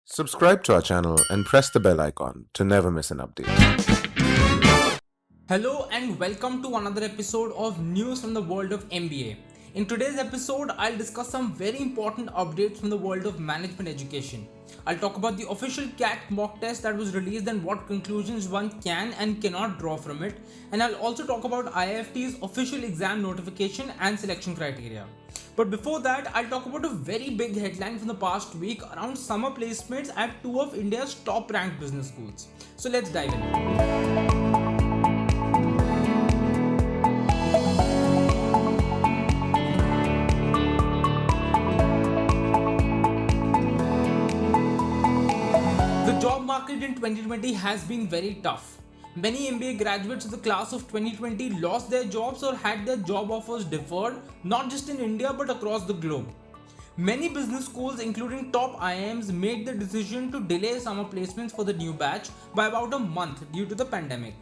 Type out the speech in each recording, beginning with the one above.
Subscribe to our channel and press the bell icon to never miss an update. Hello and welcome to another episode of News from the World of MBA. In today's episode, I'll discuss some very important updates from the world of management education. I'll talk about the official CAT mock test that was released and what conclusions one can and cannot draw from it. And I'll also talk about IIFT's official exam notification and selection criteria. But before that, I'll talk about a very big headline from the past week around summer placements at two of India's top ranked business schools. So let's dive in. The job market in 2020 has been very tough. Many MBA graduates of the class of 2020 lost their jobs or had their job offers deferred, not just in India but across the globe. Many business schools, including top IIMs, made the decision to delay summer placements for the new batch by about a month due to the pandemic.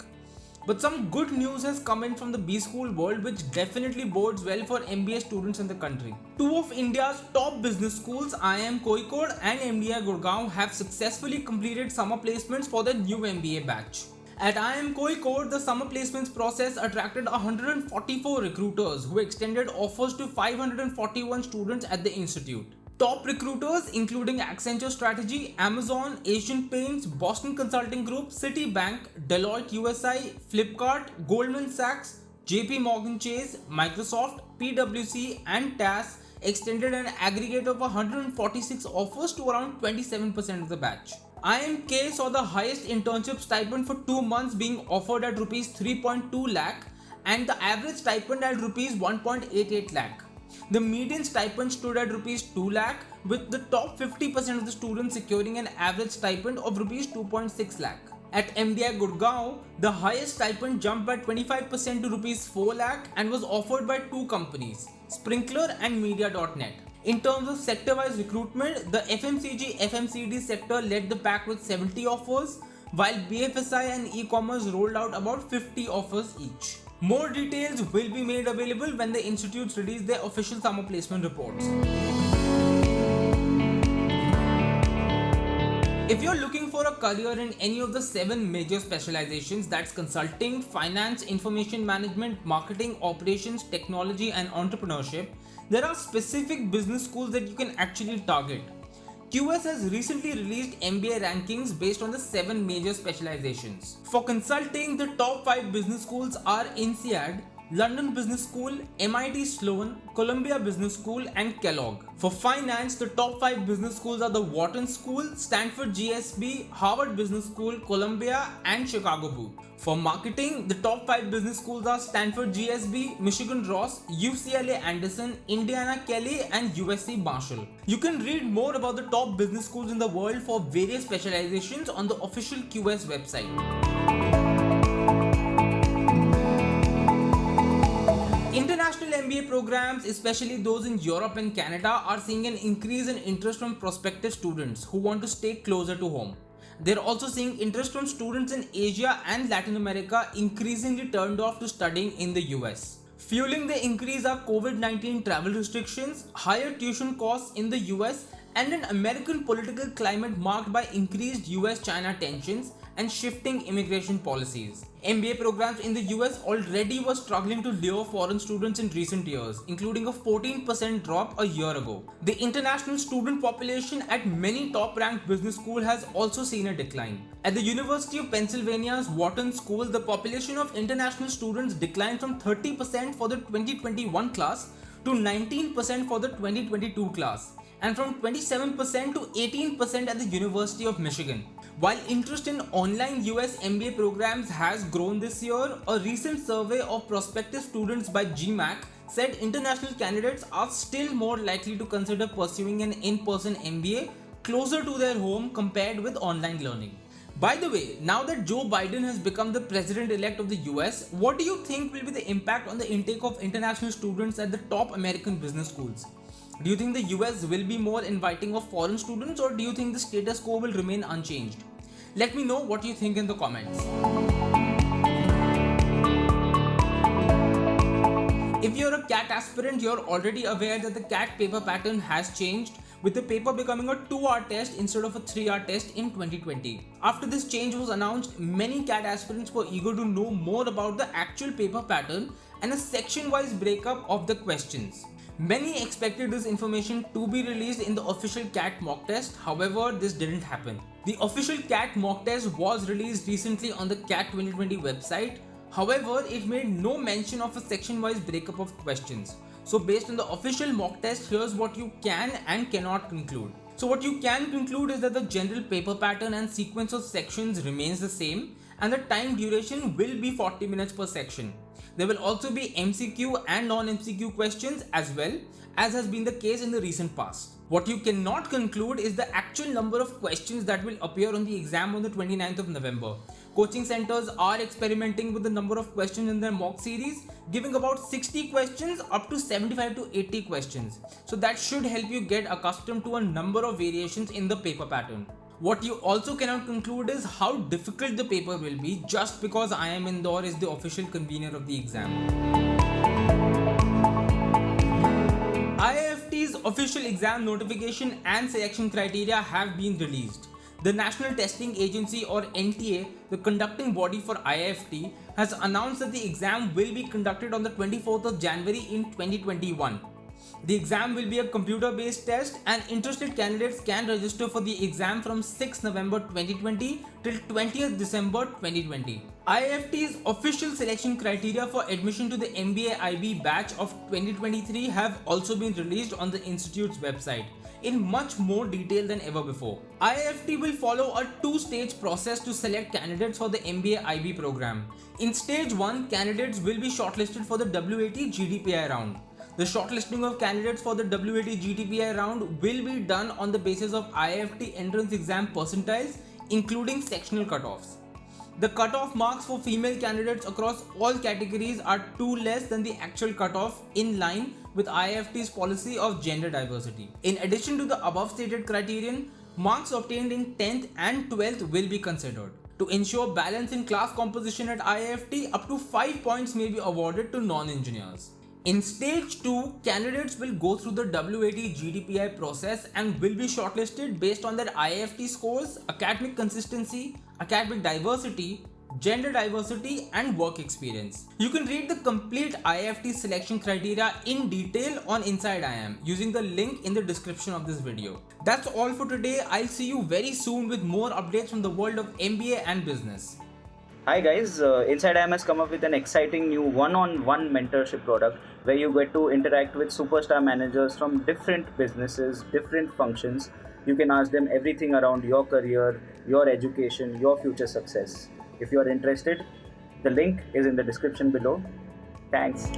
But some good news has come in from the B school world, which definitely bodes well for MBA students in the country. Two of India's top business schools, IIM Kozhikode and MDI Gurgaon, have successfully completed summer placements for the new MBA batch. At IIM Kozhikode, the summer placements process attracted 144 recruiters who extended offers to 541 students at the institute. Top recruiters including Accenture Strategy, Amazon, Asian Paints, Boston Consulting Group, Citibank, Deloitte USI, Flipkart, Goldman Sachs, JP Morgan Chase, Microsoft, PwC and TAS extended an aggregate of 146 offers to around 27% of the batch. IMK saw the highest internship stipend for 2 months being offered at Rs 3.2 lakh and the average stipend at Rs 1.88 lakh. The median stipend stood at Rs 2 lakh, with the top 50% of the students securing an average stipend of Rs 2.6 lakh. At MDI Gurgaon, the highest stipend jumped by 25% to Rs 4 lakh and was offered by two companies, Sprinkler and Media.net. In terms of sector-wise recruitment, the FMCG/FMCD sector led the pack with 70 offers, while BFSI and e-commerce rolled out about 50 offers each. More details will be made available when the institutes release their official summer placement reports. If you're looking for a career in any of the 7 major specializations, that's consulting, finance, information management, marketing, operations, technology, and entrepreneurship, there are specific business schools that you can actually target. QS has recently released MBA rankings based on the 7 major specializations. For consulting, the top 5 business schools are INSEAD, London Business School, MIT Sloan, Columbia Business School, and Kellogg. For finance, the top 5 business schools are the Wharton School, Stanford GSB, Harvard Business School, Columbia, and Chicago Booth. For marketing, the top 5 business schools are Stanford GSB, Michigan Ross, UCLA Anderson, Indiana Kelley, and USC Marshall. You can read more about the top business schools in the world for various specializations on the official QS website. International MBA programs, especially those in Europe and Canada, are seeing an increase in interest from prospective students who want to stay closer to home. They're also seeing interest from students in Asia and Latin America increasingly turned off to studying in the US. Fueling the increase are COVID-19 travel restrictions, higher tuition costs in the US, and an American political climate marked by increased US-China tensions and shifting immigration policies. MBA programs in the US already were struggling to lure foreign students in recent years, including a 14% drop a year ago. The international student population at many top-ranked business schools has also seen a decline. At the University of Pennsylvania's Wharton School, the population of international students declined from 30% for the 2021 class to 19% for the 2022 class, and from 27% to 18% at the University of Michigan. While interest in online US MBA programs has grown this year, a recent survey of prospective students by GMAC said international candidates are still more likely to consider pursuing an in-person MBA closer to their home compared with online learning. By the way, now that Joe Biden has become the president-elect of the US, what do you think will be the impact on the intake of international students at the top American business schools? Do you think the US will be more inviting of foreign students, or do you think the status quo will remain unchanged? Let me know what you think in the comments. If you're a CAT aspirant, you're already aware that the CAT paper pattern has changed. with the paper becoming a 2-hour test instead of a 3-hour test in 2020. After this change was announced, many CAT aspirants were eager to know more about the actual paper pattern and a section-wise breakup of the questions. Many expected this information to be released in the official CAT mock test, however, this didn't happen. The official CAT mock test was released recently on the CAT 2020 website, however, it made no mention of a section-wise breakup of questions. So based on the official mock test, here's what you can and cannot conclude. So what you can conclude is that the general paper pattern and sequence of sections remains the same and the time duration will be 40 minutes per section. There will also be MCQ and non-MCQ questions as well, as has been the case in the recent past. What you cannot conclude is the actual number of questions that will appear on the exam on the 29th of November. Coaching centers are experimenting with the number of questions in their mock series, giving about 60 questions up to 75 to 80 questions. So that should help you get accustomed to a number of variations in the paper pattern. What you also cannot conclude is how difficult the paper will be just because IIM Indore is the official convener of the exam. IIFT's official exam notification and selection criteria have been released. The National Testing Agency or NTA, the conducting body for IIFT, has announced that the exam will be conducted on the 24th of January in 2021. The exam will be a computer-based test and interested candidates can register for the exam from 6 November 2020 till 20th December 2020. IIFT's official selection criteria for admission to the MBA IB batch of 2023 have also been released on the institute's website in much more detail than ever before. IIFT will follow a 2-stage process to select candidates for the MBA IB program. In stage 1, candidates will be shortlisted for the WAT GDPI round. The shortlisting of candidates for the WAT GDPI round will be done on the basis of IIFT entrance exam percentiles, including sectional cutoffs. The cutoff marks for female candidates across all categories are 2 less than the actual cutoff, in line with IIFT's policy of gender diversity. In addition to the above stated criterion, marks obtained in 10th and 12th will be considered. To ensure balance in class composition at IIFT, up to 5 points may be awarded to non-engineers. In stage 2, candidates will go through the WAT GDPI process and will be shortlisted based on their IIFT scores, academic consistency, academic diversity, gender diversity and work experience. You can read the complete IIFT selection criteria in detail on Inside IIM using the link in the description of this video. That's all for today. I'll see you very soon with more updates from the world of MBA and business. Hi guys, Inside IIM has come up with an exciting new one-on-one mentorship product where you get to interact with superstar managers from different businesses, different functions. You can ask them everything around your career, your education, your future success. If you are interested, the link is in the description below. Thanks.